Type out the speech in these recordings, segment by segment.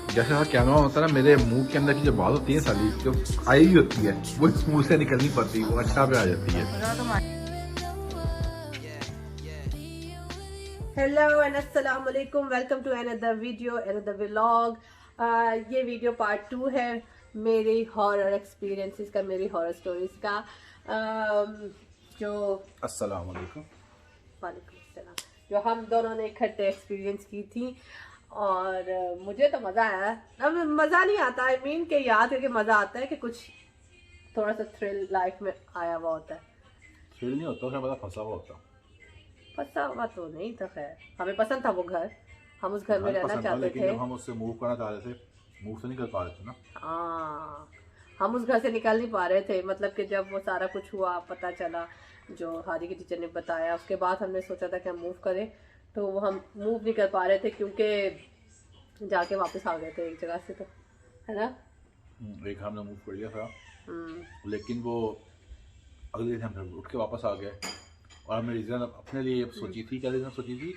जैसे हाँ कैमरा होता है ना, मेरे मुंह के अंदर की जो बात होती है साली जो आई हुई होती है वो इस मुंह से निकलनी पड़ती है, वो अच्छा पे आ जाती है। हेलो एंड अस्सलाम वालेकुम, welcome to another video, another vlog. ये वीडियो पार्ट 2 है मेरी हॉरर एक्सपीरियंसेस का, मेरी हॉरर स्टोरीज का। जो अस्सलाम वालेकुम। वालेकुम अस्सलाम, जो हम दोनों ने इकट्ठे एक्सपीरियंस की थी। और मुझे तो मज़ा आया। अब मज़ा नहीं आता, आई मीन के याद करके मज़ा आता है कि कुछ थोड़ा सा थ्रिल लाइफ में आया हुआ होता है। फील नहीं होता, उसमें बड़ा फंसा हुआ होता। फंसा हुआ तो नहीं था, खैर हमें पसंद था वो घर, हम उस घर में रहना पसंद था, चाहते लेकिन थे। जब हम उससे मूव करना चाह रहे थे, मूव तो नहीं कर पा रहे थे ना। हाँ, हम उस घर से निकल नहीं पा रहे थे। मतलब कि जब वो सारा कुछ हुआ, पता चला, जो हादी की टीचर ने बताया, उसके बाद हमने सोचा था कि हम मूव करें, तो वो हम मूव नहीं कर पा रहे थे क्योंकि जाके वापस आ गए थे एक जगह से, तो है ना। एक हमने मूव कर लिया था, हम्म। लेकिन वो अगले दिन हम फिर उठ के वापस आ गए। और हमने रीज़न अपने लिए सोची थी, क्या रीज़न सोची थी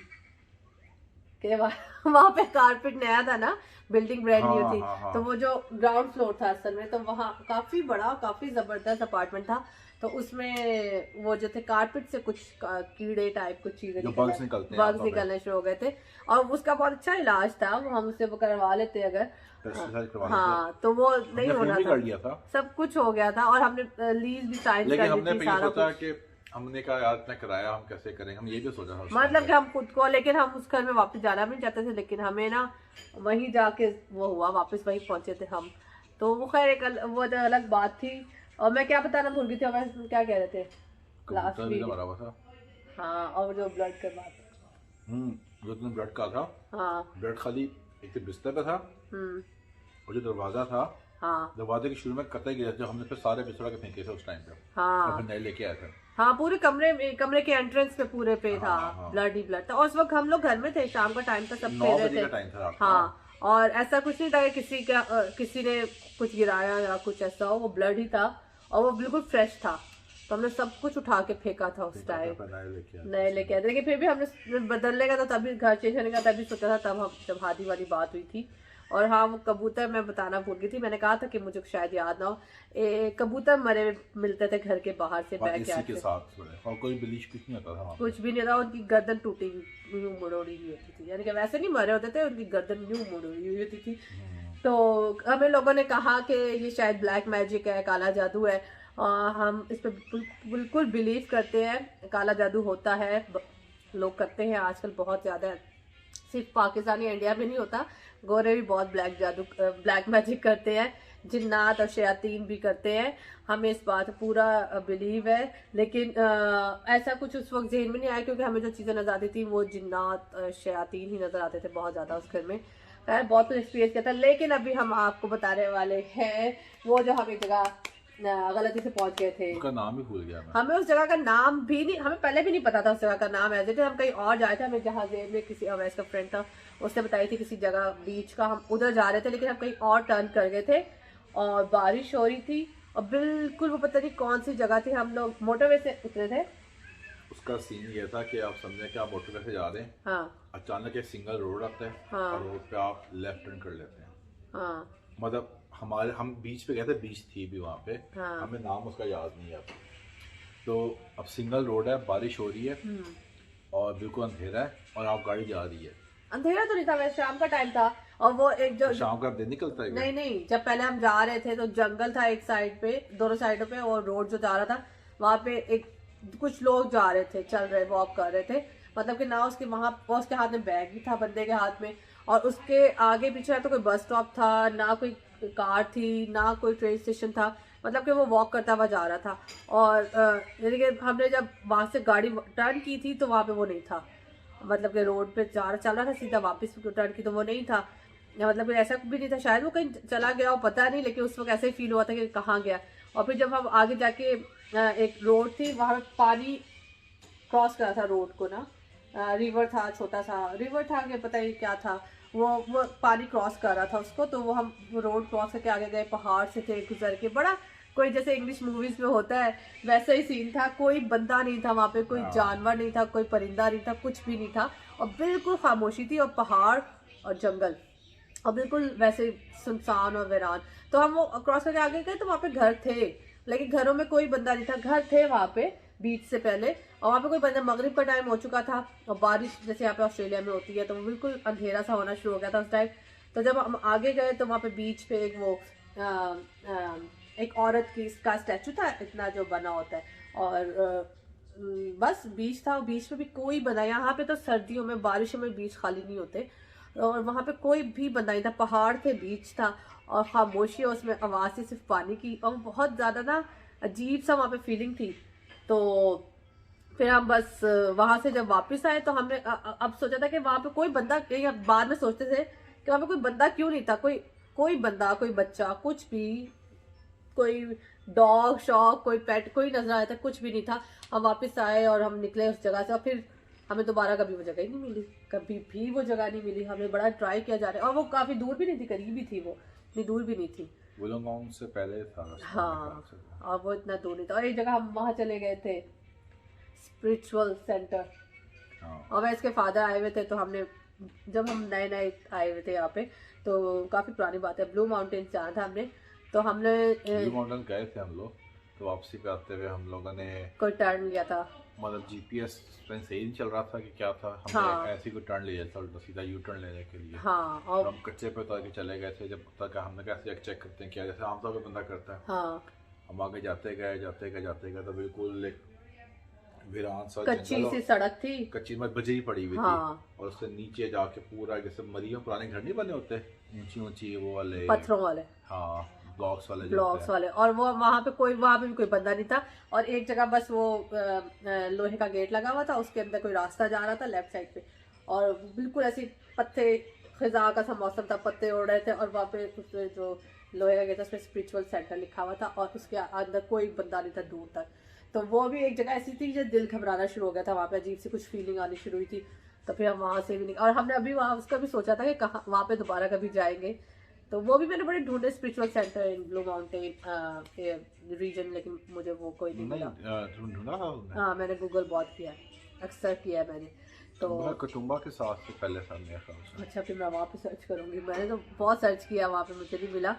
कि वहाँ पे कारपेट नया था ना, बिल्डिंग ब्रांड न्यू हाँ थी। हाँ हाँ। तो वो जो ग्राउंड फ्लोर था असल में, तो वहाँ काफी बड़ा, काफी जबरदस्त अपार्टमेंट था। तो उसमें वो जो थे कारपेट से कुछ कीड़े टाइप कुछ चीजें जो बग्स निकलते हैं बग्स आंतों पे, निकलने शुरू हो गए थे। और उसका बहुत अच्छा इलाज था, वो हम उससे वो करवा लेते अगर। पेस्टिसाइड करवा लेते। हाँ, तो वो नहीं हमने फिर होना भी था, कर लिया था, सब कुछ हो गया था। और हमने लीज भी साइन लेकिन कर ली हमने थी, फिर ये सारा सोचा कुछ। कि हमने कहा यार इतना किराया हम कैसे करेंगे, हम ये भी सोचा था उस टाइम मतलब पे। कि हम खुद को, लेकिन हम उस घर में वापस जाना भी नहीं चाहते थे, लेकिन हमें ना वहीं जाके वो हुआ, वापस वहीं पहुंचे थे हम। तो वो खैर एक वो तो अलग बात थी। और मैं क्या बताना भूल गई थी, और मैं क्या कह रहे थे लास्ट कबूतर भी तो वीडियो। मरा हुआ था। हाँ, और जो ब्लड के बात। जो तुमने ब्लड का था, हाँ। ब्लड खाली एक तो बिस्तर पे था, हम्म। और जो दरवाजा था, हाँ। दरवाजे के शुरू में कतई गिरा, जो हमने फिर सारे बिस्तर के फेंके थे उस टाइम पे, और फिर हाँ। नए लेके आए थे। हाँ, पूरे कमरे में, कमरे के एंट्रेंस पे पूरे पे था, हाँ हाँ। ब्लड ही ब्लड था। और उस वक्त हम लोग घर में थे, शाम का टाइम था, सब सो 9 रहे बजे थे। का टाइम था रात का। हाँ, और ऐसा कुछ नहीं था कि किसी ने कुछ गिराया या कुछ ऐसा हो, वो ब्लड ही था। और वो बिल्कुल फ्रेश था, तो हमने सब कुछ उठा के फेंका था उस टाइम, नए लेके आए थे। लेकिन फिर भी हमने बदलने का, तो तभी घर चेंज होने का तभी सोचा था, तब हम जब हादी वाली बात हुई थी। और हाँ, वो कबूतर मैं बताना भूल गई थी, मैंने कहा था कि मुझे शायद याद ना हो। कबूतर मरे मिलते थे घर के बाहर से, बैक इसी यार्ड के से। साथ जुड़े, और कोई बिलीच कुछ नहीं होता था वहाँ पे। कुछ भी नहीं था, उनकी गर्दन टूटी हुई मुड़ोड़ी हुई होती थी, यानी कि वैसे नहीं मरे होते थे, उनकी गर्दन यूं मुड़ोड़ी हुई होती थी। तो हमें लोगों ने कहा कि ये शायद ब्लैक मैजिक है, काला जादू है। हम इस पर बिल्कुल बिलीव करते हैं, काला जादू होता है, लोग करते हैं आजकल बहुत ज्यादा। सिर्फ पाकिस्तानी इंडिया में नहीं होता, गोरे भी बहुत ब्लैक मैजिक करते हैं, जिन्नात और शयातीन भी करते हैं। हमें इस बात पूरा बिलीव है। लेकिन ऐसा कुछ उस वक्त जहन में नहीं आया, क्योंकि हमें जो चीज़ें नजर आती थी वो जिन्नात शयातीन ही नजर आते थे बहुत ज़्यादा उस घर में। खैर बहुत कुछ एक्सपीरियंस किया था, लेकिन अभी हम आपको बताने वाले हैं वो जो हम एक जगह गलती से पहुंच गए थे। उसका नाम ही भूल गया मैं। हमें उस जगह का नाम भी नहीं, हमें पहले भी नहीं पता था उस जगह का नाम। एज इट हम कहीं और जाए थे, हमें जहाँ जेल में किसी अवैस का फ्रेंड था, उसने बताई थी किसी जगह बीच का, हम उधर जा रहे थे, लेकिन हम कहीं और टर्न कर गए थे। और बारिश हो रही थी, और बिल्कुल वो पता नहीं कौन सी जगह थी, हम लोग मोटरवे से उतरे थे। उसका सीन ये था कि आप समझे कि आप मोटरवे से जा रहे हैं, हाँ। अचानक एक सिंगल रोड आता है, हाँ। और रोड पे आप लेफ्ट टर्न कर लेते हैं। हाँ। मतलब हम बीच पे गए थे, बीच थी भी वहाँ पे। हाँ। हमें नाम उसका याद नहीं है अब। तो अब सिंगल रोड है, बारिश हो रही है, और बिल्कुल अंधेरा है, और आप गाड़ी जा रही है। अंधेरा तो नहीं था, वैसे शाम का टाइम था। और वो एक जो तो शाम का दिन निकलता है क्या? नहीं नहीं, जब पहले हम जा रहे थे तो जंगल था एक साइड पे, दोनों साइडों पे, और रोड जो जा रहा था वहां पे एक कुछ लोग जा रहे थे, चल रहे, वॉक कर रहे थे। मतलब कि ना उसके वहां, उसके हाथ में बैग भी था बंदे के हाथ में, और उसके आगे पीछे तो कोई बस स्टॉप था ना, कोई कार थी ना, कोई ट्रेन स्टेशन था। मतलब कि वो वॉक करता हुआ जा रहा था। और यानी कि हमने जब वहां से गाड़ी टर्न की थी तो वहां पे वो नहीं था। मतलब कि रोड पे चल रहा था सीधा, वापस टर्न की तो वो नहीं था। या मतलब कि ऐसा भी नहीं था, शायद वो कहीं चला गया हो, पता नहीं, लेकिन उस वक्त ऐसे ही फील हुआ था कि कहाँ गया। और फिर जब हम आगे जाके एक रोड थी, वहां पे पानी क्रॉस करा था रोड को ना, रिवर था, छोटा सा रिवर था कि पता नहीं क्या था, वो पानी क्रॉस कर रहा था उसको। तो वो हम रोड क्रॉस करके आगे गए, पहाड़ से थे गुजर के, बड़ा कोई जैसे इंग्लिश मूवीज में होता है वैसा ही सीन था। कोई बंदा नहीं था वहां पे, कोई जानवर नहीं था, कोई परिंदा नहीं था, कुछ भी नहीं था, और बिल्कुल खामोशी थी, और पहाड़ और जंगल, और बिल्कुल वैसे सुनसान और वीरान। तो हम वो क्रॉस करके आगे गए तो वहाँ पे घर थे, लेकिन घरों में कोई बंदा नहीं था। घर थे वहाँ पे बीच से पहले, और वहाँ पे कोई बंदा, मगरिब का टाइम हो चुका था और बारिश जैसे यहाँ पे ऑस्ट्रेलिया में होती है, तो वो बिल्कुल अंधेरा सा होना शुरू हो गया था उस टाइम। तो जब हम आगे गए तो वहाँ पे बीच पे एक वो एक औरत की का स्टैचू था, इतना जो बना होता है, और बस बीच था, बीच पे भी कोई बंदा, यहाँ पे तो सर्दियों में बारिशों में बीच खाली नहीं होते, और वहाँ पे कोई भी बंदा नहीं था। पहाड़ थे, बीच था, और खामोशी, और उसमें आवाज़ थी सिर्फ पानी की, और बहुत ज़्यादा ना अजीब सा वहाँ पे फीलिंग थी। तो फिर हम बस वहाँ से जब वापस आए तो हमने अब सोचा था कि वहाँ पे कोई बंदा, बाद में सोचते थे कि वहाँ पे कोई बंदा क्यों नहीं था, कोई कोई बंदा, कोई बच्चा, कुछ भी, कोई डॉग शॉग, कोई पेट, कोई नजर आया था, कुछ भी नहीं था। हम वापस आए और हम निकले उस जगह से, और फिर हमें दोबारा कभी वो जगह ही नहीं मिली, कभी भी वो जगह नहीं मिली। हमने बड़ा ट्राई किया जा रहा है, और वो काफी दूर भी नहीं थी, करीब ही थी, वो इतनी दूर भी नहीं थी। वुलंगडोंग से पहले था रास्ता, हाँ, और वो इतना दूर नहीं था। और एक जगह हम वहाँ चले गए थे, स्पिरिचुअल सेंटर, हाँ। और वह इसके फादर आए हुए थे, तो हमने, जब हम नए नए आए हुए थे यहाँ पे, तो काफी पुरानी बात है, ब्लू माउंटेन जाना था हमने, तो हमने ब्लू माउंटेन गए थे हम लोग, तो वापसी पे आते हुए हम लोगों ने कोई टर्न लिया था, मतलब जीपीएस सही नहीं चल रहा था कि क्या था, हमने हाँ, ऐसे ही कोई टर्न लिया था उल्टा सीधा यू टर्न लेने के लिए। हाँ, और और हम कच्चे पे उतर के चले गए थे, जब तक हमने कैसे चेक करते हैं क्या, जैसे आमतौर पर बंदा करता है। हाँ, हम आगे जाते गए तो बिल्कुल एक वीरान सा कच्ची जंगल, सी सड़क थी, कच्ची में बजरी पड़ी हुई हाँ, थी, और उससे नीचे जाके पूरा जैसे मरियम पुराने घर नहीं बने होते, ऊंची ऊंची वो वाले पत्थरों वाले, हाँ, ब्लॉक्स वाले जो होते ब्लॉक्स हैं। वाले, और वो वहां पे कोई, वहां पे भी कोई बंदा नहीं था। और एक जगह बस वो लोहे का गेट लगा हुआ था, उसके अंदर कोई रास्ता जा रहा था लेफ्ट साइड पे, और बिल्कुल ऐसी पत्ते, खिजा का सा मौसम था, पत्ते उड़ रहे थे, और वहाँ पे उसमें जो लोहे का गेट था उसमें स्पिरिचुअल सेंटर लिखा हुआ था, और उसके अंदर कोई बंदा नहीं था दूर तक। तो वो भी एक जगह ऐसी थी जो दिल घबराना शुरू हो गया था, वहाँ पे अजीब सी कुछ फीलिंग आनी शुरू हुई थी। तो फिर हम वहाँ से भी और हमने अभी वहाँ उसका भी सोचा था कि कहाँ वहाँ पे दोबारा कभी जाएंगे, तो वो भी मैंने बड़े ढूंढे, spiritual centre in blue mountain region, लेकिन मुझे वो कोई नहीं मिला। ढूंढा था तुमने? हाँ, मैंने गूगल बहुत किया है, अक्सर किया है मैंने, तो कटुम्बा के साथ से पहले था मेरे ख्याल से। अच्छा, फिर मैं वहाँ पे सर्च करूंगी। मैंने तो बहुत सर्च किया वहाँ पे, मुझे नहीं मिला,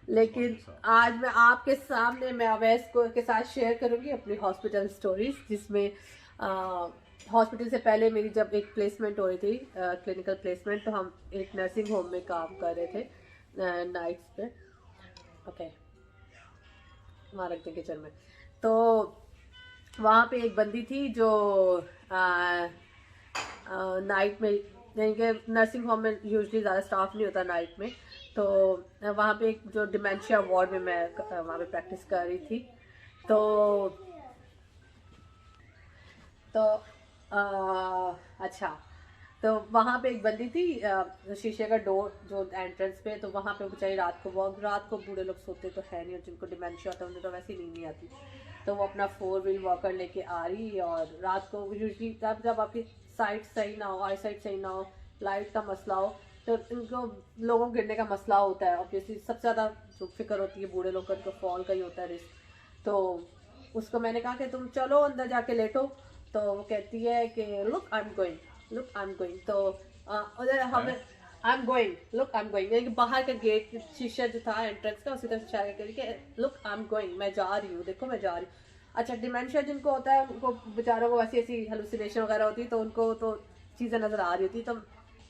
लेकिन आज मैं आपके सामने, मैं अवैस को के साथ शेयर करूंगी अपनी हॉस्पिटल स्टोरीज, जिसमें हॉस्पिटल से पहले मेरी जब एक प्लेसमेंट हो रही थी, क्लिनिकल प्लेसमेंट, तो हम एक नर्सिंग होम में काम कर रहे थे नाइट्स पे। ओके, वहाँ रखते किचन में। तो वहाँ पे एक बंदी थी जो नाइट में, यानी कि नर्सिंग होम में यूजुअली ज़्यादा स्टाफ नहीं होता नाइट में, तो वहाँ पे एक जो डिमेंशिया वार्ड में मैं वहाँ पे प्रैक्टिस कर रही थी, तो अच्छा, तो वहाँ पे एक बंदी थी, शीशे का डोर जो एंट्रेंस पे, तो वहाँ पे बेचारी रात को बूढ़े लोग सोते तो है नहीं, और जिनको डिमेंशिया होता है उन्हें तो वैसे ही नींद नहीं आती, तो वो अपना 4 व्हील वॉकर लेके आ रही, और रात को यूजली जब आपकी साइट सही ना हो, आई साइट सही ना हो, लाइट का मसला हो, तो इनको लोगों गिरने का मसला होता है ऑब्वियसली, सबसे ज़्यादा जो फिक्र होती है बूढ़े लोग को, फॉल का ही होता है रिस्क। तो उसको मैंने कहा कि तुम चलो अंदर जाके लेटो, तो वो कहती है कि लुक आई एम गोइंग, तो उधर हमें आई एम गोइंग, यानी कि बाहर का गेट शीशा जो था एंट्रेंस का, उसी तरह से इशारा करके लुक आई एम गोइंग, मैं जा रही हूँ, देखो मैं जा रही हूँ। अच्छा, डिमेंशिया जिनको होता है उनको बेचारों को ऐसी ऐसी हेलुसिनेशन वगैरह होती है, तो उनको तो चीज़ें नज़र आ रही होती, तो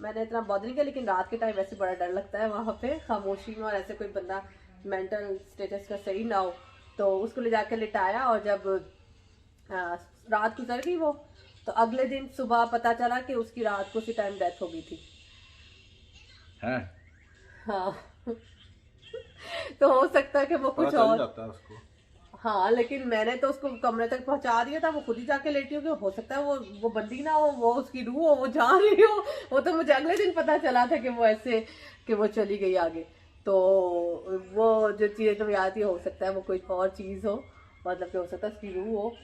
मैंने इतना बॉदर नहीं किया, लेकिन रात के टाइम वैसे बड़ा डर लगता है वहाँ पे खामोशी में, और ऐसे कोई बंदा मेंटल स्टेटस का सही ना हो, तो उसको ले जाकर लिटाया, और जब रात गुजर गई वो, तो अगले दिन सुबह पता चला कि उसकी रात को उसी टाइम डेथ हो गई थी। हैं? हाँ तो हो सकता है कि वो कुछ और जाता है उसको। हाँ, लेकिन मैंने तो उसको कमरे तक पहुंचा दिया था, वो खुद ही जाके लेटी होगी, हो सकता है वो बंदी ना हो, वो उसकी रूह हो, वो जा रही हो, वो तो मुझे अगले दिन पता चला था कि वो ऐसे, कि वो चली गई आगे। तो वो जो चीज़ जो याद थी, हो सकता है वो कोई और चीज़ हो, मतलब कि हो सकता है उसकी रूह हो,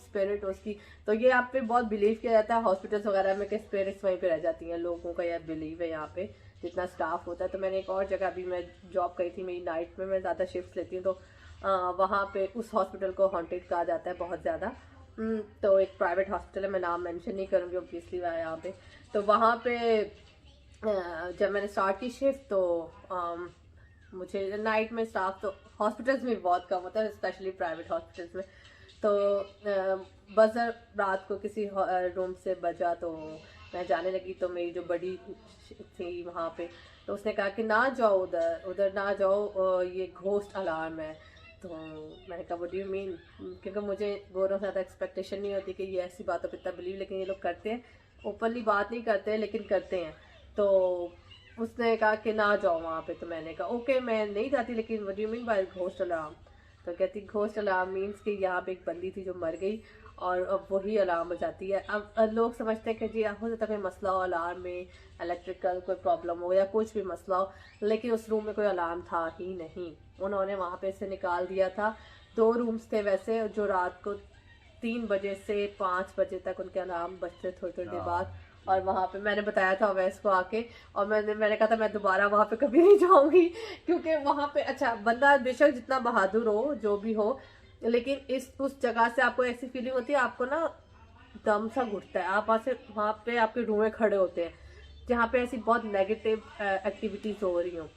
स्पिरिट हो उसकी। तो ये आप पे बहुत बिलीव किया जाता है हॉस्पिटल्स वगैरह में कि स्पिरिट्स वहीं पे रह जाती हैं, लोगों का यह बिलीव है यहाँ पे, जितना स्टाफ होता है। तो मैंने एक और जगह अभी मैं जॉब करी थी, मेरी नाइट में मैं ज़्यादा शिफ्ट लेती हूँ, तो वहाँ पे उस हॉस्पिटल को हॉन्टेड कहा जाता है बहुत ज़्यादा। तो एक प्राइवेट हॉस्पिटल है, मैं नाम मेंशन नहीं करूँगी ऑब्वियसली यहाँ पे। तो वहाँ पे जब मैंने स्टार्ट की शिफ्ट तो मुझे नाइट में स्टाफ तो हॉस्पिटल्स में बहुत कम होता है, स्पेशली प्राइवेट हॉस्पिटल्स में। तो बजर रात को किसी रूम से बजा तो मैं जाने लगी, तो मेरी जो बड़ी थी वहाँ पे, तो उसने कहा कि ना जाओ उधर, उधर ना जाओ, ये घोस्ट अलार्म है। तो मैंने कहा व्हाट डू यू मीन, क्योंकि मुझे गोरों से ज़्यादा एक्सपेक्टेशन नहीं होती कि ये ऐसी बातों पर इतना बिलीव, लेकिन ये लोग करते हैं, ओपनली बात नहीं करते हैं लेकिन करते हैं। तो उसने कहा कि ना जाओ वहाँ पे। तो मैंने कहा ओके मैं नहीं जाती, लेकिन what do you mean by ghost alarm. तो कहती घोस्ट अलार्म मीन्स कि यहाँ पे एक बंदी थी जो मर गई और अब वही अलार्म बजाती है। अब लोग समझते हैं कि जी हो सकता है कोई मसला हो अलार्म में, इलेक्ट्रिकल कोई प्रॉब्लम हो या कुछ भी मसला हो, लेकिन उस रूम में कोई अलार्म था ही नहीं। उन्होंने वहाँ पे से निकाल दिया था। 2 रूम्स थे वैसे जो रात को 3 बजे से 5 बजे तक उनके अलार्म बजते थोड़ी थोड़ी देर बाद। और वहाँ पे मैंने बताया था अवैस को आके, और मैंने कहा था मैं दोबारा वहाँ पे कभी नहीं जाऊँगी, क्योंकि वहाँ पे अच्छा बंदा बेशक जितना बहादुर हो जो भी हो, लेकिन उस जगह से आपको ऐसी फीलिंग होती है, आपको ना दम सा घुटता है। आप वहाँ पे आपके रूमें खड़े होते हैं जहाँ पे ऐसी बहुत नेगेटिव एक्टिविटीज हो रही हो,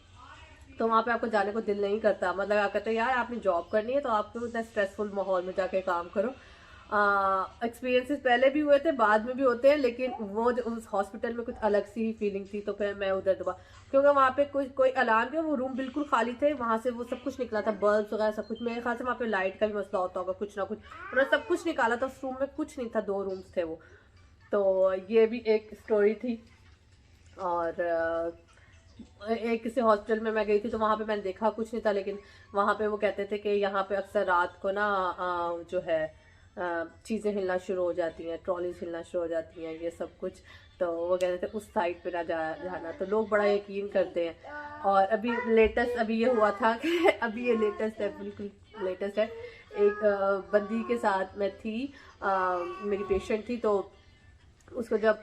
तो वहाँ पे आपको जाने को दिल नहीं करता। मतलब आप कहते हैं यार आपने जॉब करनी है तो आप क्यों इतना स्ट्रेसफुल माहौल में जाके काम करो। एक्सपीरियंसेस पहले भी हुए थे, बाद में भी होते हैं, लेकिन वो उस हॉस्पिटल में कुछ अलग सी ही फीलिंग थी। तो फिर मैं उधर दोबारा, क्योंकि वहाँ पे कोई अलार्म नहीं, वो रूम बिल्कुल खाली थे, वहाँ से वो सब कुछ निकला था, बल्ब वगैरह सब कुछ। मेरे ख्याल से वहाँ पे लाइट का भी मसला होता होगा कुछ ना कुछ, उन्होंने सब कुछ निकाला था, उस रूम में कुछ नहीं था, 2 रूम्स थे वो। तो ये भी एक स्टोरी थी। और एक किसी हॉस्पिटल में मैं गई थी तो वहाँ पे मैंने देखा कुछ नहीं था, लेकिन वहाँ पे वो कहते थे कि यहाँ पे अक्सर रात को ना जो है चीज़ें हिलना शुरू हो जाती हैं, ट्रॉलीज हिलना शुरू हो जाती हैं, ये सब कुछ। तो वो कहते थे उस साइड पे ना जाना। तो लोग बड़ा यकीन करते हैं। और अभी लेटेस्ट अभी ये हुआ था कि अभी ये लेटेस्ट है, बिल्कुल लेटेस्ट है। एक बंदी के साथ मैं थी, मेरी पेशेंट थी, तो उसको जब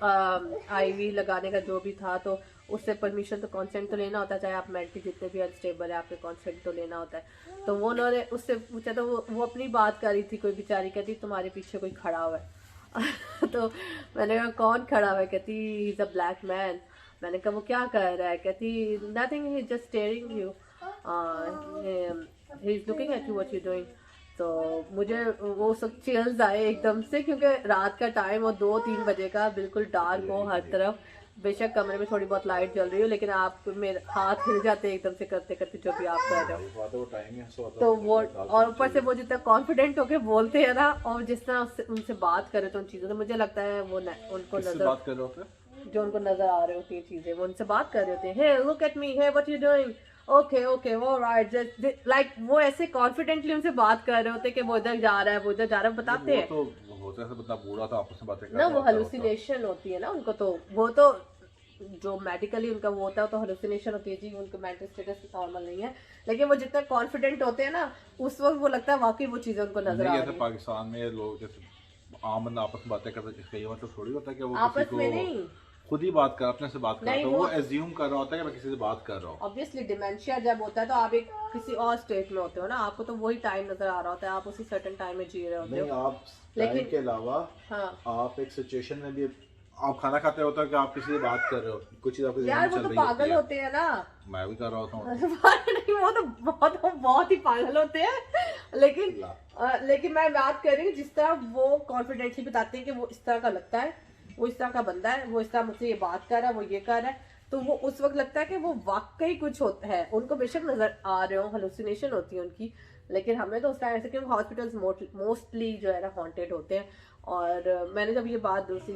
आईवी लगाने का जो भी था, तो उससे परमिशन तो कॉन्सेंट तो लेना होता है, चाहे आप मेंटली जितने भी अनस्टेबल है आपके कॉन्सेंट तो लेना होता है। तो वो उन्होंने उससे पूछा, तो वो अपनी बात कर रही थी, कोई बेचारी कहती तुम्हारे पीछे कोई खड़ा हुआ है। तो मैंने कहा कौन खड़ा हुआ है? कहती he is a black man. मैंने कहा वो क्या कर रहा है? कहती nothing, he is just steering you, he is looking at you what you doing. तो मुझे वो सब चिल्स आए एकदम से, क्योंकि रात का टाइम और 2-3 बजे का, बिल्कुल डार्क हो हर तरफ, बेशक कमरे में थोड़ी बहुत लाइट जल रही हो, लेकिन आप मेरे हाथ हिल जाते हैं एकदम से करते करते जो भी आप कर रहे हो। तो वो और ऊपर से वो जितना कॉन्फिडेंट होके बोलते हैं ना, और जिस तरह उनसे बात करे तो उन चीज़ों से मुझे लगता है वो उनको नजर बात कर रहे होते हैं, जो उनको नजर आ रहे होती है चीजें, वो उनसे बात कर रहे होते हैं। Hey look at me, hey what you doing, okay okay वो राइट, जस्ट लाइक वो ऐसे कॉन्फिडेंटली उनसे बात कर रहे होते हैं कि वो इधर जा रहा है, वो इधर जा रहा है, बताते हैं। तो होता है बंदा बूढ़ा था, आपस में बातें कर ना रहा वो होता है, हेलुसिनेशन होती है ना उनको, तो वो तो जो मेडिकली उनका वो होता है तो हेलुसिनेशन होती है जी, उनका मेंटल स्टेटस नॉर्मल नहीं है, लेकिन वो जितना कॉन्फिडेंट होते हैं ना उस वक्त वो लगता है वाकई वो चीजें उनको नजर आ रही है। पाकिस्तान में लोग जैसे आम बंदा आपस में बातें करते हैं, इसका ये मतलब थोड़ी होता है कि वो आपस में नहीं, खुद ही बात कर, अपने से बात कर, तो वो वो एज्यूम कर रहा होता है कि मैं किसी से बात कर रहा हूँ। ऑब्वियसली डिमेंशिया जब होता है तो आप एक किसी और स्टेट में होते हो ना, आपको तो वही टाइम नजर आ रहा होता है, आप उसी सर्टेन टाइम में जी रहे होते हो। आप लेकिन के अलावा आप एक सिचुएशन में भी आप खाना खाते होता है कि आप किसी से बात कर रहे हो, कुछ चीज आपकी यार वो तो पागल होते हैं ना, मैं भी कर रहा होता हूँ। नहीं वो तो बहुत ही पागल होते हैं, लेकिन मैं बात कर रही हूँ जिस तरह वो कॉन्फिडेंटली बताते हैं कि वो इस तरह का लगता है, वो इस तरह का बंदा है, वो इस तरह मुझसे ये बात कर रहा है, वो ये कर रहा है, तो वो उस वक्त लगता है कि वो वाकई कुछ होता है, उनको बेशक नजर आ रहे हो, हेलुसिनेशन होती है उनकी, लेकिन हमें तो उस टाइम ऐसे, क्योंकि हॉस्पिटल्स मोस्टली जो है ना हॉन्टेड होते हैं। और मैंने जब ये बात दूसरी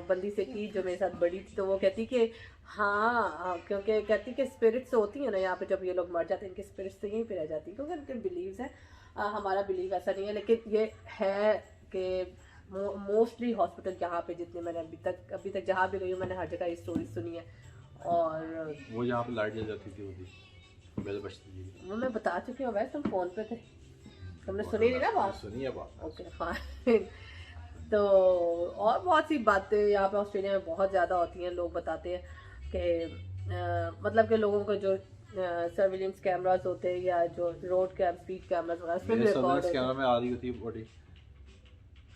बंदी से की जो मेरे साथ बड़ी थी, तो वो कहती कि हाँ, क्योंकि कहती कि स्पिरिट्स होती है ना यहाँ पे, जब ये लोग मर जाते हैं इनके स्पिरिट्स तो यहीं पे रह जाती है, क्योंकि उनके बिलीव्स हैं। हमारा बिलीव ऐसा नहीं है, लेकिन ये है कि मोस्टली हॉस्पिटल जहाँ पे जितने मैंने अभी तक जहाँ भी गई हूँ, मैंने हर जगह ये स्टोरी सुनी है। और वो यहाँ पे लाइट जल जाती थी, वो बेल बजती थी, वो मैं बता चुकी हूँ, वैसे तुम फोन पे थे, तुमने सुनी नहीं ना बात? सुनी है बात। Okay fine. तो और बहुत सी बातें यहाँ पे ऑस्ट्रेलिया में बहुत ज़्यादा होती हैं। लोग बताते हैं कि मतलब कि लोगों को जो सर्विलेंस कैमरास होते हैं या जो रोड स्पीड कैमरास वगैरह उसमें रिकॉर्ड कैमरा में आ रही होती बॉडी।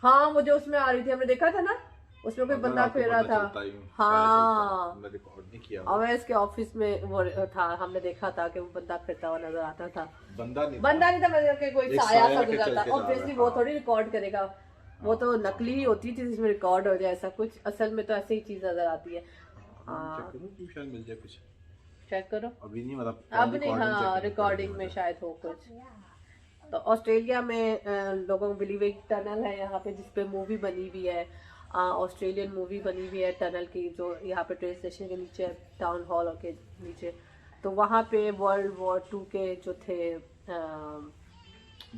हाँ मुझे उसमें आ रही थी, हमने देखा था ना उसमें कोई अगर बंदा आपको फिर रहा पता था। चलता ही, हाँ, मैं रिकॉर्ड नहीं किया। और मैं इसके ऑफिस में वो था, हमने देखा था कि वो बंदा फिरता हुआ नजर आता था। बंदा नहीं था मतलब कि कोई एक साया साया सा के गुजरता, चल के जा रहा है, ऑब्वियसली वो हाँ। थोड़ी रिकॉर्ड करेगा, वो तो हाँ, नकली ही होती थी जिसमें रिकॉर्ड हो जाए ऐसा कुछ, असल में तो ऐसे ही चीज नजर आती है। चेक करो कि शायद मिल जाए कुछ। चेक करो। अभी नहीं, मतलब अब नहीं, हाँ रिकॉर्डिंग में शायद हो कुछ। तो ऑस्ट्रेलिया में लोगों को बिलीव एक टनल है यहाँ पे जिसपे मूवी बनी हुई है, ऑस्ट्रेलियन मूवी बनी हुई है टनल की, जो यहाँ पे ट्रेन स्टेशन के नीचे, टाउन हॉल के नीचे। तो वहाँ पे वर्ल्ड वॉर 2 के जो थे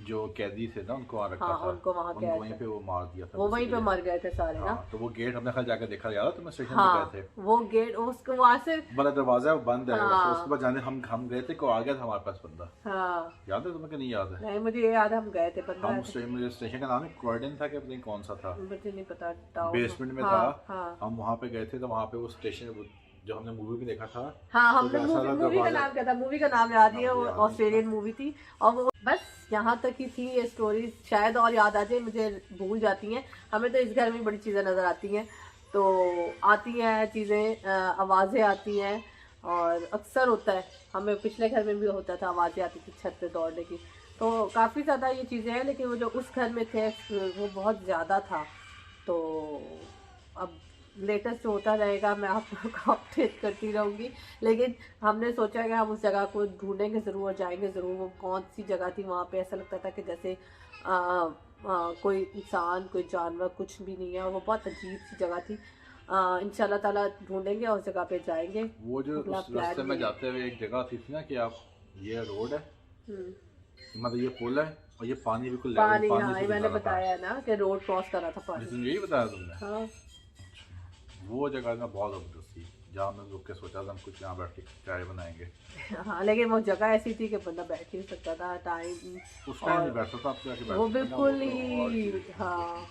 जो कैदी थे ना उनको वहाँ रखा हाँ, था, उनको वहाँ कैद वहीं थे। पे वो मार दिया था, वो वहीं पे मर गए थे सारे ना। हाँ, तो वो गेट हमने खाली जाकर देखा, याद है तुम्हें स्टेशन पे हाँ, गए थे, वो गेट उसको वहाँ से बड़ा दरवाजा है वो बंद है, हाँ। उसके बाद जाने हम गए थे, को आ गया था हमारे पास बंदा, हाँ, याद है तुम्हें कि नहीं याद है? नहीं मुझे ये याद है, हम गए थे बंदा हम मुझे स्टेशन का नाम क्वार्डन था कि पता नहीं कौन सा था, मुझे नहीं पता, टाउन बेसमेंट में हाँ, था। हाँ हम वहाँ पे गए थे, तो वहाँ पे वो स्टेशन जो हमने मूवी भी देखा था, हाँ, हमने तो वैसा मूवी का दरवाजा- नाम क्या था, मूवी का नाम याद नहीं है, वो याद नहीं ऑस्ट्रेलियन मूवी थी। और वो बस यहाँ तक ही थी ये स्टोरी, शायद और याद आ जाए, मुझे भूल जाती हैं। हमें तो इस घर में बड़ी चीज़ें नज़र आती हैं, तो आती हैं चीज़ें, आवाज़ें आती हैं, और अक्सर होता है, हमें पिछले घर में भी होता था, आवाज़ें आती थी छत पे दौड़ने की। तो काफ़ी ज़्यादा ये चीज़ें हैं, लेकिन वो जो उस घर में थे वो बहुत ज़्यादा था। तो अब लेटेस्ट जो होता रहेगा मैं आप लोगों को अपडेट करती रहूँगी, लेकिन हमने सोचा कि हम उस जगह को ढूंढेंगे ज़रूर और जाएंगे ज़रूर। वो कौन सी जगह थी, वहाँ पे ऐसा लगता था कि जैसे कोई इंसान कोई जानवर कुछ भी नहीं है, वो बहुत अजीब सी जगह थी। इंशाल्लाह ताला ढूंढेंगे और उस जगह पे जाएंगे। वो जो उस रास्ते में जाते हुए एक जगह थी ना कि आप, ये रोड है, मतलब ये पुल है और ये पानी बिल्कुल पानी, पानी हाँ से ये मैंने गुजरा था। बताया ना कि रोड क्रॉस कर रहा था पानी। जिसने यही बताया तुमने? हाँ, वो जगह ना बहुत जबरदस्त थी, जहाँ मैं रुक के सोचा था हम कुछ यहाँ बैठ के चाय बनाएंगे। हाँ, लेकिन वो जगह ऐसी थी कि बंदा बैठ ही नहीं सकता था, टाइम उस टाइम नहीं बैठ सकता, आपको जाके बैठ वो सकते ना, बिल्कुल तो और ही चीज़ हाँ,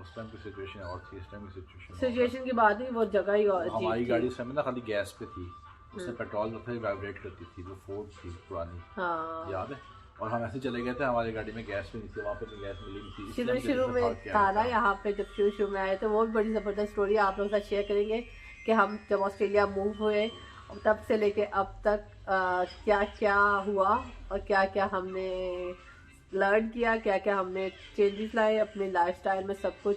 उस टाइम की सिचुएशन और थी, इस टाइम की सिचुएशन की बात ही, वो जगह ही और हमारी अजीब गाड़ी थी। उस समय ना खाली गैस पे थी, उससे पेट्रोल था, वाइब्रेट करती थी, वो फोर्ड थी पुरानी, हाँ, याद है? और हम ऐसे चले गए थे, हमारी गाड़ी में गैस भी नहीं थी, वहाँ पे तो गैस मिली नहीं थी, इसलिए शुरू हम जल्दी शुरू से में भाग के था आए ना थे। यहाँ पे, जब शुरू में आए तो वो भी बड़ी ज़बरदस्त स्टोरी आप लोगों के साथ शेयर करेंगे कि हम जब ऑस्ट्रेलिया मूव हुए तब से लेके अब तक क्या क्या हुआ और क्या क्या हमने लर्न किया, क्या क्या हमने चेंजेस लाए अपने लाइफस्टाइल में, सब कुछ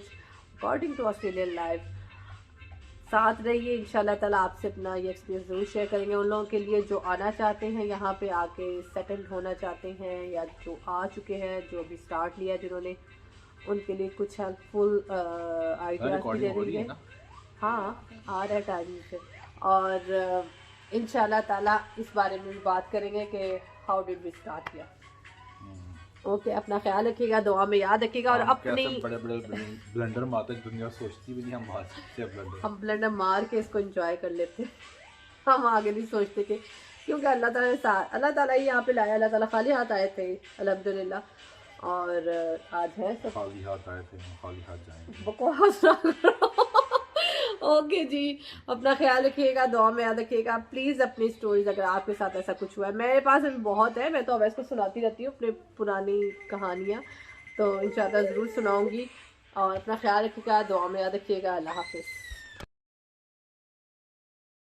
अकॉर्डिंग टू ऑस्ट्रेलियन लाइफ। साथ रहिए, इंशाल्लाह ताला आपसे अपना ये एक्सपीरियंस ज़रूर शेयर करेंगे। उन लोगों के लिए जो आना चाहते हैं, यहाँ पे आके सेटल होना चाहते हैं, या जो आ चुके हैं, जो अभी स्टार्ट लिया जिन्होंने, उनके लिए कुछ हेल्पफुल आइडियाज़ भी दे देंगे। हाँ, आ रहा है टाइम से, और इंशाल्लाह ताला इस बारे में भी बात करेंगे कि हाउ डिड वी स्टार्ट किया। ओके, अपना ख्याल रखिएगा, दुआ में याद रखिएगा, और अपनी बड़े बड़े ब्लेंडर मारते हैं, दुनिया सोचती भी नहीं हम मार सकते हैं ब्लेंडर। हम ब्लेंडर मार के इसको एंजॉय कर लेते हैं, हम आगे नहीं सोचते कि, क्योंकि अल्लाह ताला ही यहाँ पे लाया, अल्लाह ताला खाली हाथ आए थे अल्हम्दुलिल्लाह, और आज है सब खाली हाथ आए थे, हम खाली हाथ जाएंगे। बकवास ना करो। ओके जी, अपना ख्याल रखिएगा, दुआ में याद रखिएगा। प्लीज़ अपनी स्टोरीज, अगर आपके साथ ऐसा कुछ हुआ है, मेरे पास अभी बहुत है, मैं तो अवैस को सुनाती रहती हूँ अपनी पुरानी कहानियाँ, तो इंशाल्लाह ज़रूर सुनाऊँगी। और अपना ख्याल रखिएगा, दुआ में याद रखिएगा। अल्लाह हाफिज़।